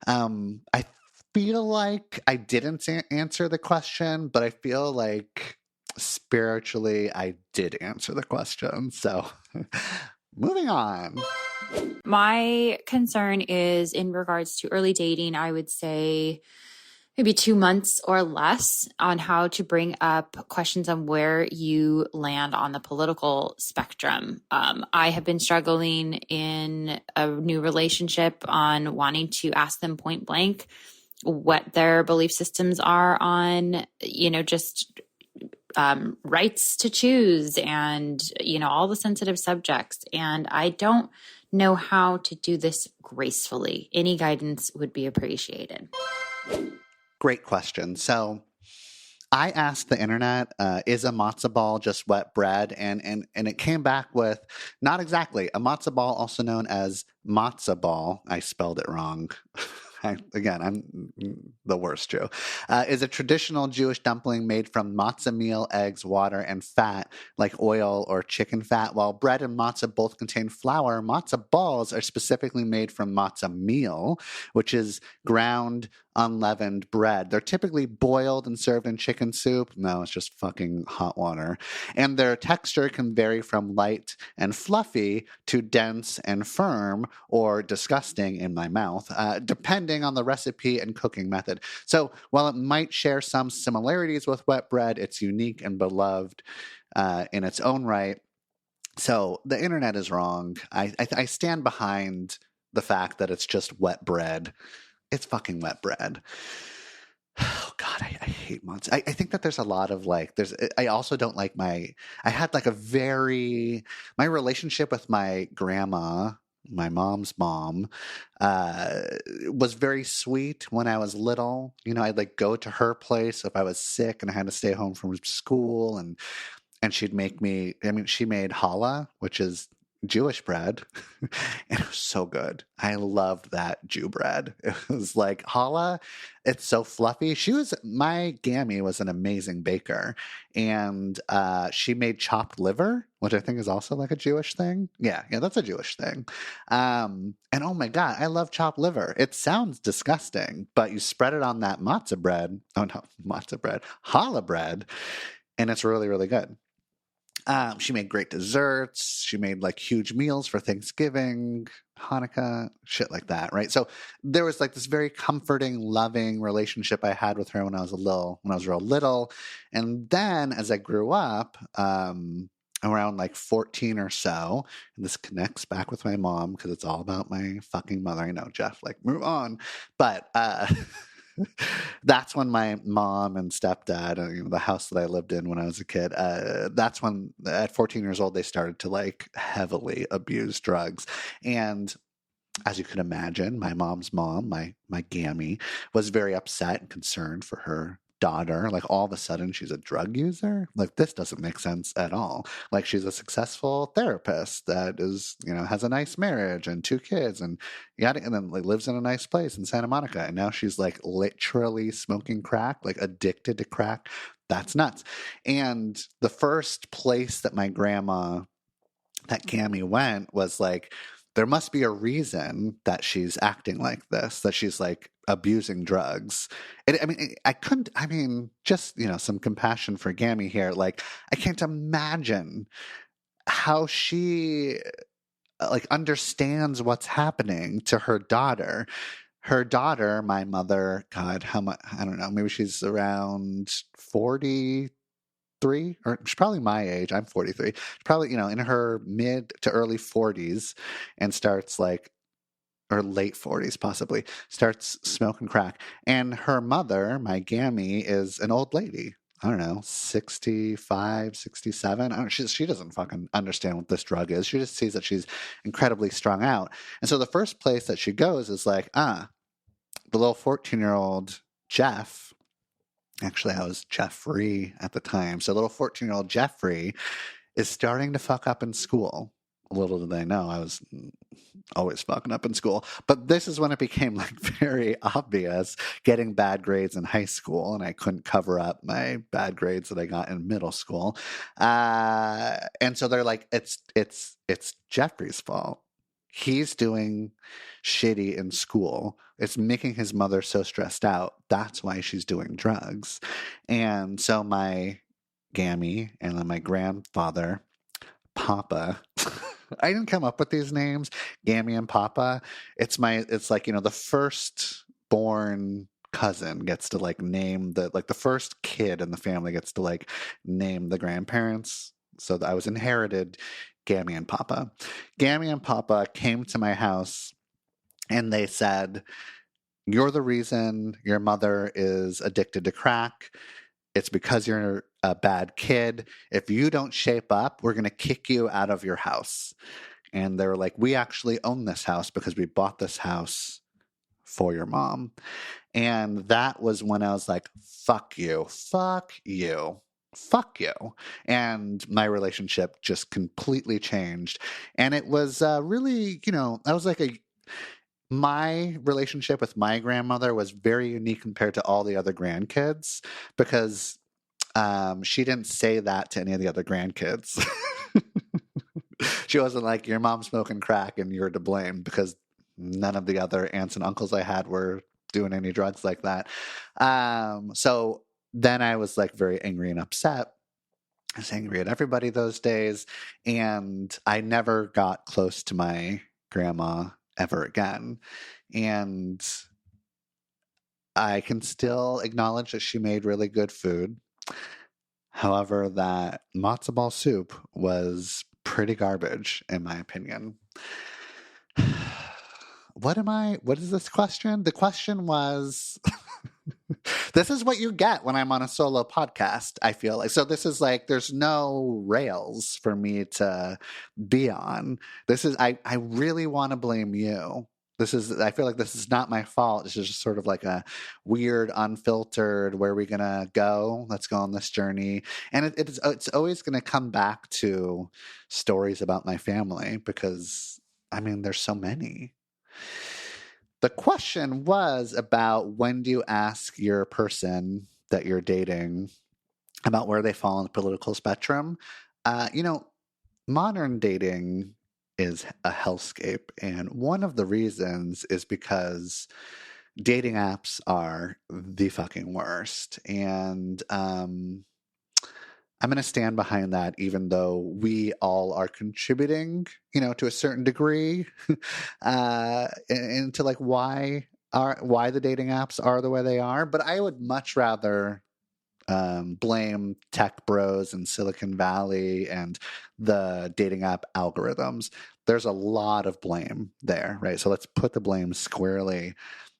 I feel like I didn't answer the question, but I feel like spiritually I did answer the question. So moving on. My concern is in regards to early dating, I would say maybe 2 months or less on how to bring up questions on where you land on the political spectrum. I have been struggling in a new relationship on wanting to ask them point blank what their belief systems are on, just rights to choose and, all the sensitive subjects. And I don't know how to do this gracefully. Any guidance would be appreciated. Great question. So I asked the internet, is a matzo ball just wet bread? And it came back with not exactly. A matzo ball, also known as matzo ball, I spelled it wrong. I'm the worst Jew, is a traditional Jewish dumpling made from matzah meal, eggs, water, and fat, like oil or chicken fat. While bread and matzah both contain flour, matzah balls are specifically made from matzah meal, which is ground, unleavened bread. They're typically boiled and served in chicken soup. No, it's just fucking hot water. And their texture can vary from light and fluffy to dense and firm or disgusting in my mouth, depending on the recipe and cooking method. So while it might share some similarities with wet bread, it's unique and beloved in its own right. So the internet is wrong. I stand behind the fact that it's just wet bread. It's fucking wet bread. Oh God, I hate matzo. I think that there's a lot of I also don't like my relationship with my grandma, my mom's mom, was very sweet when I was little. I'd go to her place if I was sick and I had to stay home from school, and she'd make me, she made challah, which is Jewish bread, and it was so good. I loved that Jew bread. It was like challah. It's so fluffy. My Gammy was an amazing baker, and she made chopped liver, which I think is also like a Jewish thing. Yeah, that's a Jewish thing. And oh my God, I love chopped liver. It sounds disgusting, but you spread it on that matzah bread. Oh no, matzah bread, challah bread, and it's really, really good. She made great desserts. She made huge meals for Thanksgiving, Hanukkah, shit like that, right? So there was this very comforting, loving relationship I had with her when I was real little. And then as I grew up, around 14 or so, and this connects back with my mom because it's all about my fucking mother. I know, Jeff, move on. But that's when my mom and stepdad, the house that I lived in when I was a kid, that's when at 14 years old, they started to heavily abuse drugs. And as you can imagine, my mom's mom, my Gammy, was very upset and concerned for her daughter. All of a sudden she's a drug user. This doesn't make sense at all. She's a successful therapist that is, has a nice marriage and 2 kids and then lives in a nice place in Santa Monica. And now she's literally smoking crack, addicted to crack. That's nuts. And the first place that that Gammy went was there must be a reason that she's acting like this, that she's abusing drugs. Just, some compassion for Gammy here. I can't imagine how she understands what's happening to her daughter. Her daughter, my mother, God, how much, I don't know, maybe she's around 43, or she's probably my age. I'm 43. She's probably, in her mid to early 40s, and starts or late 40s possibly, starts smoking crack. And her mother, my Gammy, is an old lady. I don't know, 65, 67. I don't, she doesn't fucking understand what this drug is. She just sees that she's incredibly strung out. And so the first place that she goes is the little 14-year-old Jeff. Actually, I was Jeffrey at the time. So little 14-year-old Jeffrey is starting to fuck up in school. Little did they know I was always fucking up in school. But this is when it became very obvious, getting bad grades in high school, and I couldn't cover up my bad grades that I got in middle school. And so they're it's Jeffrey's fault. He's doing shitty in school. It's making his mother so stressed out. That's why she's doing drugs. And so my Gammy and then my grandfather, Papa, I didn't come up with these names, Gammy and Papa. It's like, the first born cousin gets to like name the first kid in the family gets to like name the grandparents. So I was inherited Gammy and Papa. Gammy and Papa came to my house and they said, "You're the reason your mother is addicted to crack. It's because you're a bad kid. If you don't shape up, we're going to kick you out of your house." And they were like, "We actually own this house because we bought this house for your mom." And that was when I was like, fuck you, fuck you, fuck you. And my relationship just completely changed. And it was really, I was like my relationship with my grandmother was very unique compared to all the other grandkids because she didn't say that to any of the other grandkids. She wasn't like, "Your mom's smoking crack and you're to blame," because none of the other aunts and uncles I had were doing any drugs like that. So then I was like very angry and upset. I was angry at everybody those days. And I never got close to my grandma ever again. And I can still acknowledge that she made really good food. However, that matzo ball soup was pretty garbage, in my opinion. What is this question? The question was, this is what you get when I'm on a solo podcast, I feel like. So this is like, there's no rails for me to be on. I really want to blame you. I feel like this is not my fault. This is just sort of like a weird, unfiltered, where are we going to go? Let's go on this journey. And it's always going to come back to stories about my family because, there's so many. The question was about, when do you ask your person that you're dating about where they fall on the political spectrum? Modern dating is a hellscape. And one of the reasons is because dating apps are the fucking worst. And I'm going to stand behind that, even though we all are contributing, to a certain degree, into like why the dating apps are the way they are. But I would much rather blame tech bros in Silicon Valley and the dating app algorithms. There's a lot of blame there, right? So let's put the blame squarely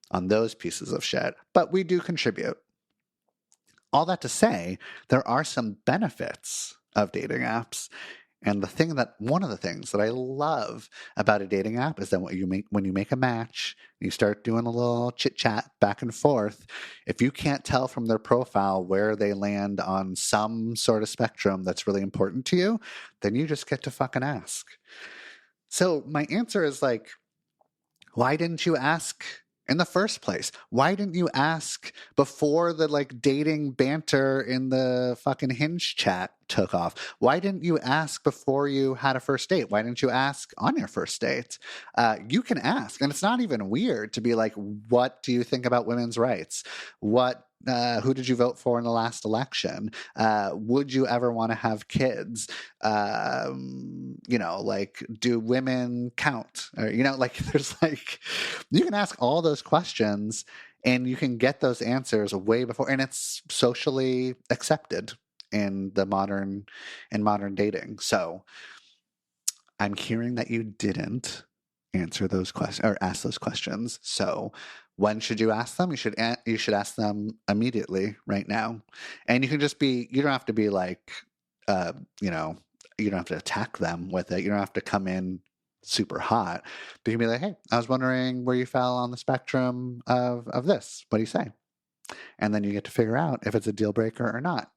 on those pieces of shit. But we do contribute. All that to say, there are some benefits of dating apps. And one of the things that I love about a dating app is that when you make a match, you start doing a little chit chat back and forth. If you can't tell from their profile where they land on some sort of spectrum that's really important to you, then you just get to fucking ask. So my answer is like, why didn't you ask in the first place? Why didn't you ask before the like dating banter in the fucking Hinge chat took off? Why didn't you ask before you had a first date? Why didn't you ask on your first date? You can ask, and it's not even weird to be like, "What do you think about women's rights? Who did you vote for in the last election? Would you ever want to have kids? Like, do women count?" Or, there's like, you can ask all those questions and you can get those answers way before, and it's socially accepted in modern dating. So I'm hearing that you didn't answer those questions or ask those questions. So when should you ask them? You should ask them immediately, right now. And you can just you don't have to be like, you don't have to attack them with it. You don't have to come in super hot. But you can be like, "Hey, I was wondering where you fell on the spectrum of this. What do you say?" And then you get to figure out if it's a deal breaker or not.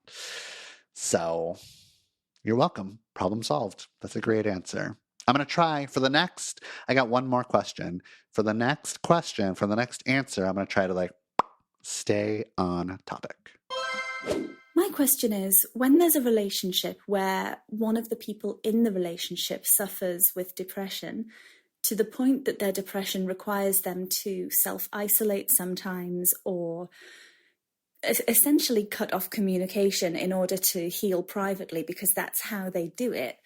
So you're welcome. Problem solved. That's a great answer. I'm going to try I got one more question. For the next answer, I'm going to try to like stay on topic. My question is, when there's a relationship where one of the people in the relationship suffers with depression, to the point that their depression requires them to self-isolate sometimes, or essentially cut off communication in order to heal privately, because that's how they do it.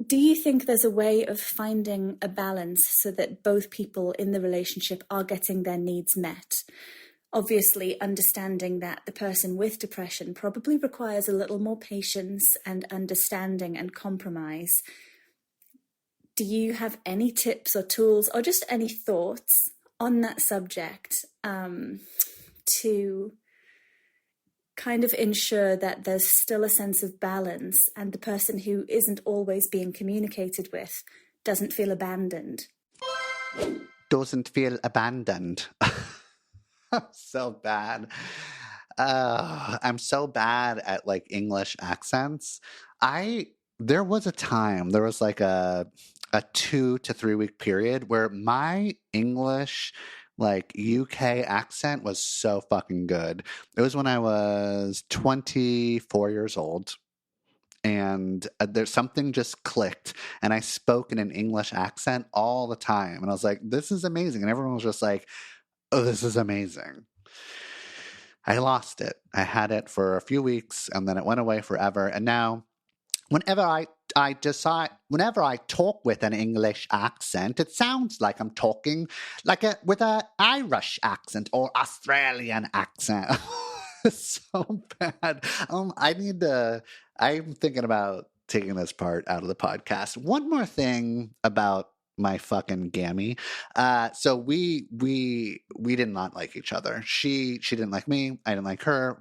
Do you think there's a way of finding a balance so that both people in the relationship are getting their needs met? Obviously, understanding that the person with depression probably requires a little more patience and understanding and compromise. Do you have any tips or tools or just any thoughts on that subject to kind of ensure that there's still a sense of balance and the person who isn't always being communicated with doesn't feel abandoned? Doesn't feel abandoned. So bad. I'm so bad at like English accents. There was a time, there was like a 2 to 3 week period where my English like UK accent was so fucking good. It was when I was 24 years old, and there's something just clicked, and I spoke in an English accent all the time, and I was like, this is amazing, and everyone was just like, oh, this is amazing. I lost it. I had it for a few weeks, and then it went away forever, and now whenever whenever I talk with an English accent, it sounds like I'm talking like with an Irish accent or Australian accent. It's so bad. I'm thinking about taking this part out of the podcast. One more thing about my fucking Gammy. So we did not like each other. She didn't like me. I didn't like her.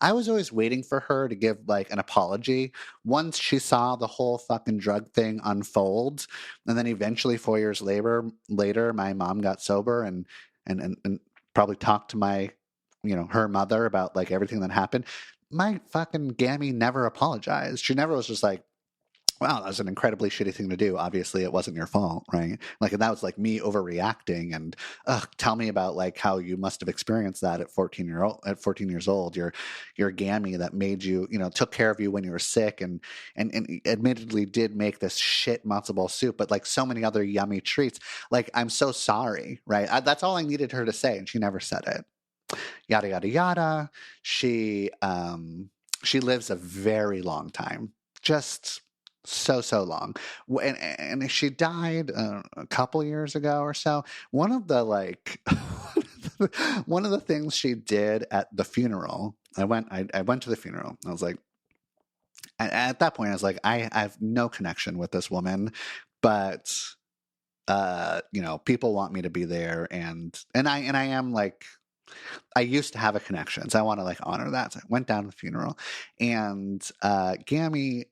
I was always waiting for her to give like an apology once she saw the whole fucking drug thing unfold. And then eventually 4 years later, my mom got sober and probably talked to my, her mother about like everything that happened. My fucking Gammy never apologized. She never was just like, wow, that was an incredibly shitty thing to do. Obviously, it wasn't your fault, right? Like, and that was like me overreacting. And tell me about like how you must have experienced that at 14 years old. Your Gammy that made you, took care of you when you were sick, and admittedly did make this shit matzo ball soup, but like so many other yummy treats. Like, I'm so sorry, right? That's all I needed her to say, and she never said it. Yada yada yada. She lives a very long time, just so long, and she died a couple years ago or so. One of the things she did at the funeral, I went to the funeral. I was like, at that point I was like, I have no connection with this woman, but people want me to be there, and I am like, I used to have a connection, so I want to like honor that. So I went down to the funeral, and Gammy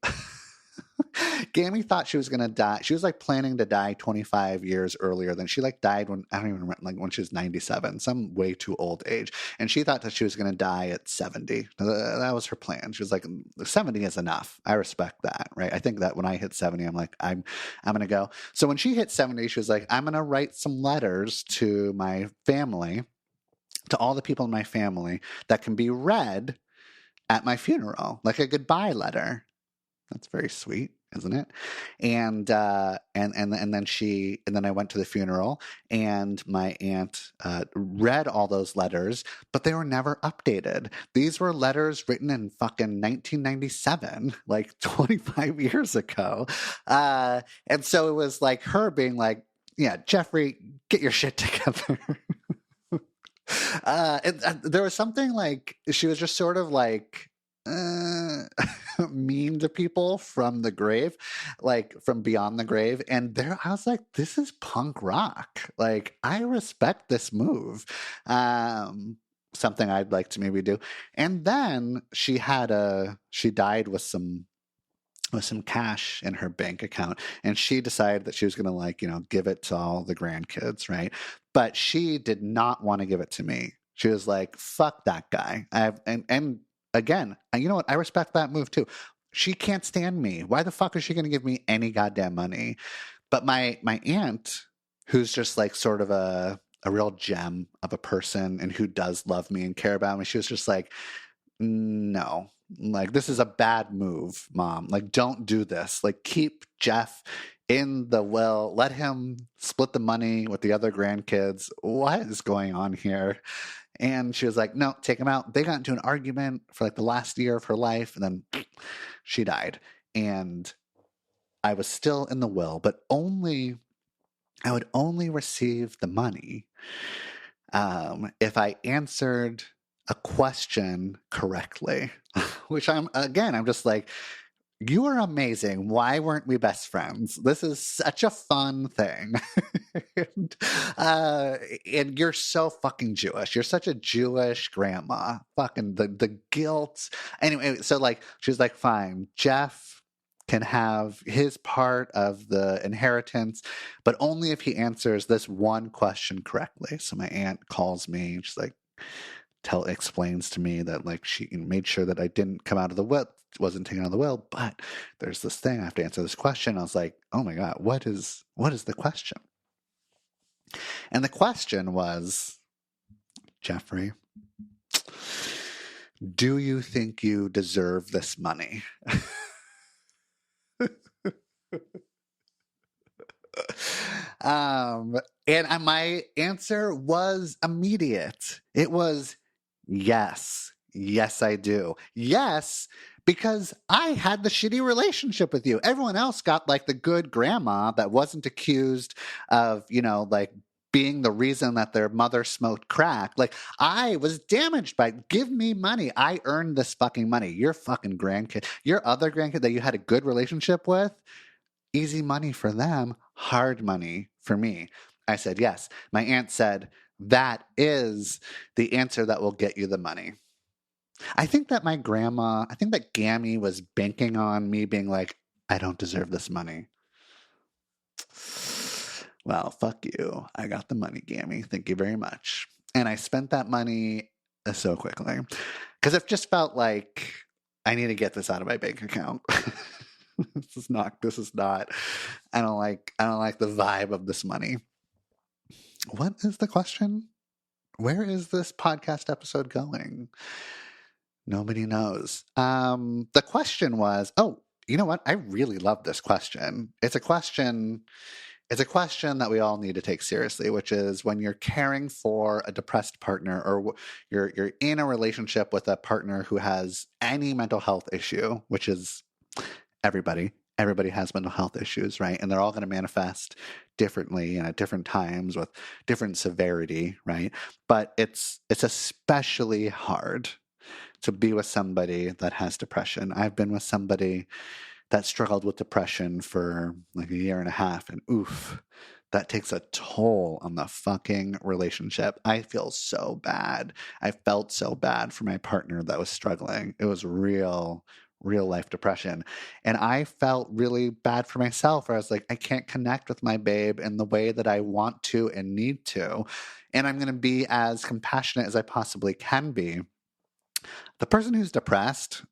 Gammy thought she was going to die. She was like planning to die 25 years earlier than she like died when, I don't even remember, like when she was 97, some way too old age. And she thought that she was going to die at 70. That was her plan. She was like, 70 is enough. I respect that, right? I think that when I hit 70, I'm like, I'm going to go. So when she hit 70, she was like, I'm going to write some letters to my family, to all the people in my family that can be read at my funeral, like a goodbye letter. That's very sweet, isn't it? And then I went to the funeral, and my aunt read all those letters, but they were never updated. These were letters written in fucking 1997, like 25 years ago. And so it was like her being like, yeah, Jeffrey, get your shit together. There was something like, she was just sort of like, mean to people from the grave, like from beyond the grave. And there I was like, this is punk rock. Like, I respect this move. Something I'd like to maybe do. And then she died with some cash in her bank account, and she decided that she was going to like, give it to all the grandkids, right? But she did not want to give it to me. She was like, fuck that guy. And again, you know what? I respect that move too. She can't stand me. Why the fuck is she going to give me any goddamn money? But my aunt, who's just like sort of a real gem of a person and who does love me and care about me, she was just like, no, like, this is a bad move, Mom. Like, don't do this. Like, keep Jeff in the will, let him split the money with the other grandkids. What is going on here? And she was like, no, take him out. They got into an argument for like the last year of her life, and then she died. And I was still in the will, but I would only receive the money if I answered a question correctly, which I'm just like, you are amazing. Why weren't we best friends? This is such a fun thing. And you're so fucking Jewish. You're such a Jewish grandma. Fucking the guilt. Anyway, so like, she's like, fine, Jeff can have his part of the inheritance, but only if he answers this one question correctly. So my aunt calls me. She's like, explains to me that like she made sure that I didn't come out of the will, wasn't taken out of the will, but there's this thing, I have to answer this question. I was like, oh my God, what is the question? And the question was, Jeffrey, do you think you deserve this money? And my answer was immediate. It was yes. Yes, I do. Yes, because I had the shitty relationship with you. Everyone else got like the good grandma that wasn't accused of, like being the reason that their mother smoked crack. Like, I was damaged by it. Give me money. I earned this fucking money. Your fucking grandkid, your other grandkid that you had a good relationship with, easy money for them, hard money for me. I said yes. My aunt said, that is the answer that will get you the money. I think that Gammy was banking on me being like, I don't deserve this money. Well, fuck you. I got the money, Gammy. Thank you very much. And I spent that money so quickly because it just felt like I need to get this out of my bank account. This is not, I don't like the vibe of this money. What is the question? Where is this podcast episode going? Nobody knows. The question was, oh, you know what? I really love this question. It's a question that we all need to take seriously, which is when you're caring for a depressed partner or you're in a relationship with a partner who has any mental health issue, which is everybody. Everybody has mental health issues, right? And they're all going to manifest differently and at different times with different severity, right? But it's especially hard to be with somebody that has depression. I've been with somebody that struggled with depression for like a year and a half, and oof, that takes a toll on the fucking relationship. I feel so bad. I felt so bad for my partner that was struggling. It was real life depression. And I felt really bad for myself, where I was like, I can't connect with my babe in the way that I want to and need to. And I'm going to be as compassionate as I possibly can be. The person who's depressed,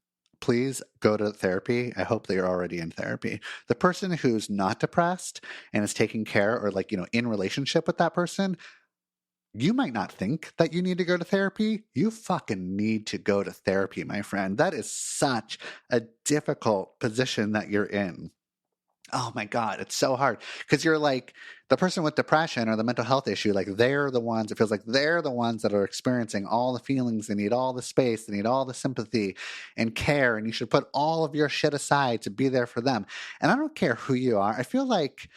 please go to therapy. I hope that you're already in therapy. The person who's not depressed and is taking care or in relationship with that person, you might not think that you need to go to therapy. You fucking need to go to therapy, my friend. That is such a difficult position that you're in. Oh my God, it's so hard because you're like the person with depression or the mental health issue, like they're the ones, it feels like they're the ones that are experiencing all the feelings. They need all the space. They need all the sympathy and care. And you should put all of your shit aside to be there for them. And I don't care who you are. I feel like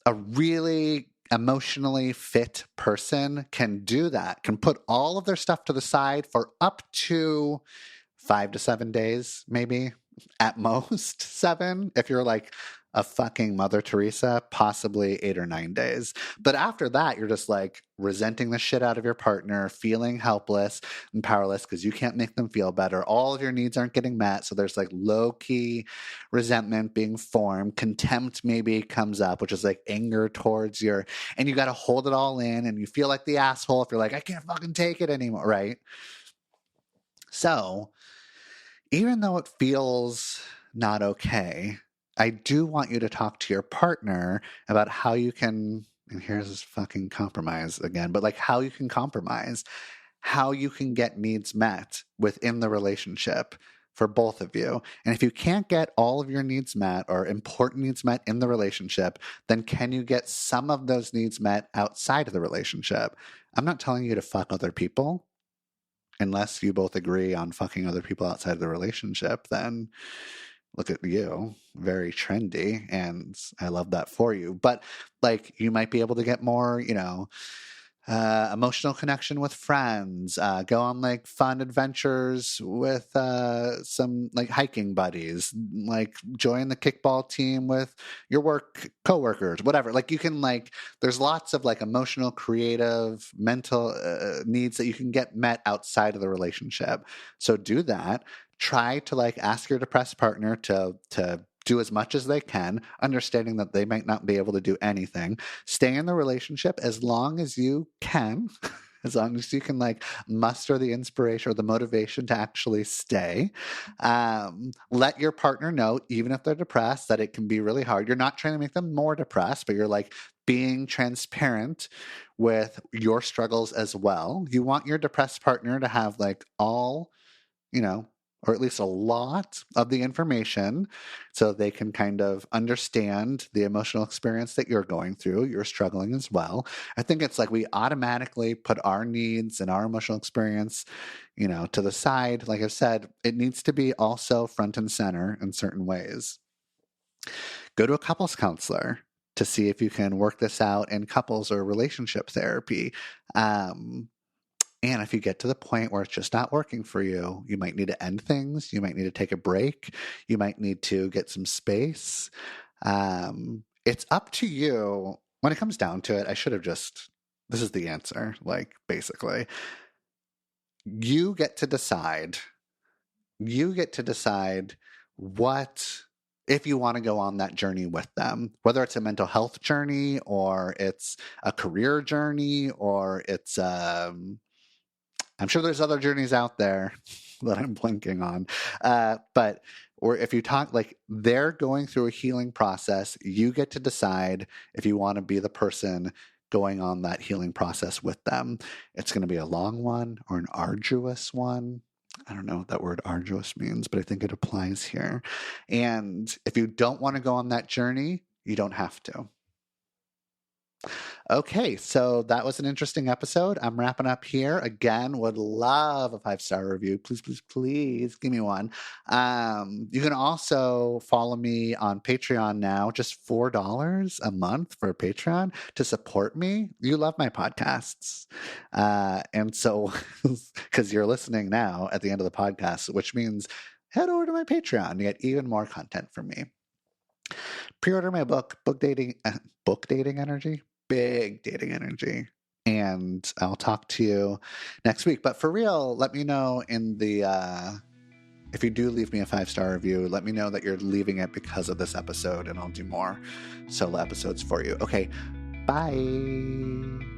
a really emotionally fit person can do that, can put all of their stuff to the side for up to 5 to 7 days, maybe at most 7. If you're like a fucking Mother Teresa, possibly 8 or 9 days. But after that, you're just like resenting the shit out of your partner, feeling helpless and powerless because you can't make them feel better. All of your needs aren't getting met. So there's like low-key resentment being formed. Contempt maybe comes up, which is like anger towards and you got to hold it all in and you feel like the asshole if you're like, I can't fucking take it anymore, right? So even though it feels not okay, I do want you to talk to your partner about how you can, and here's this fucking compromise again, but like how you can compromise, how you can get needs met within the relationship for both of you. And if you can't get all of your needs met or important needs met in the relationship, then can you get some of those needs met outside of the relationship? I'm not telling you to fuck other people. Unless you both agree on fucking other people outside of the relationship, then look at you, very trendy, and I love that for you. But like, you might be able to get more, emotional connection with friends, go on like fun adventures with some like hiking buddies, like join the kickball team with your work coworkers, whatever. Like you can there's lots of like emotional, creative, mental needs that you can get met outside of the relationship. So do that. Try to like ask your depressed partner to do as much as they can, understanding that they might not be able to do anything. Stay in the relationship as long as you can, as long as you can like muster the inspiration or the motivation to actually stay. Let your partner know, even if they're depressed, that it can be really hard. You're not trying to make them more depressed, but you're like being transparent with your struggles as well. You want your depressed partner to have like all, or at least a lot of the information so they can kind of understand the emotional experience that you're going through. You're struggling as well. I think it's like we automatically put our needs and our emotional experience, to the side. Like I said, it needs to be also front and center in certain ways. Go to a couples counselor to see if you can work this out in couples or relationship therapy. And if you get to the point where it's just not working for you, you might need to end things. You might need to take a break. You might need to get some space. It's up to you. When it comes down to it, this is the answer, like basically. You get to decide if you want to go on that journey with them, whether it's a mental health journey or it's a career journey or it's I'm sure there's other journeys out there that I'm blanking on. Or if you talk like they're going through a healing process, you get to decide if you want to be the person going on that healing process with them. It's going to be a long one or an arduous one. I don't know what that word arduous means, but I think it applies here. And if you don't want to go on that journey, you don't have to. Okay, so that was an interesting episode. I'm wrapping up here. Again, would love a 5-star review. Please, please, please give me one. You can also follow me on Patreon now, just $4 a month for Patreon to support me. You love my podcasts. And so, because you're listening now at the end of the podcast, which means head over to my Patreon to get even more content from me. Pre-order my book, Book Dating Energy. Big dating energy. And I'll talk to you next week. But for real, let me know if you do leave me a 5-star review, let me know that you're leaving it because of this episode, and I'll do more solo episodes for you. Okay, bye.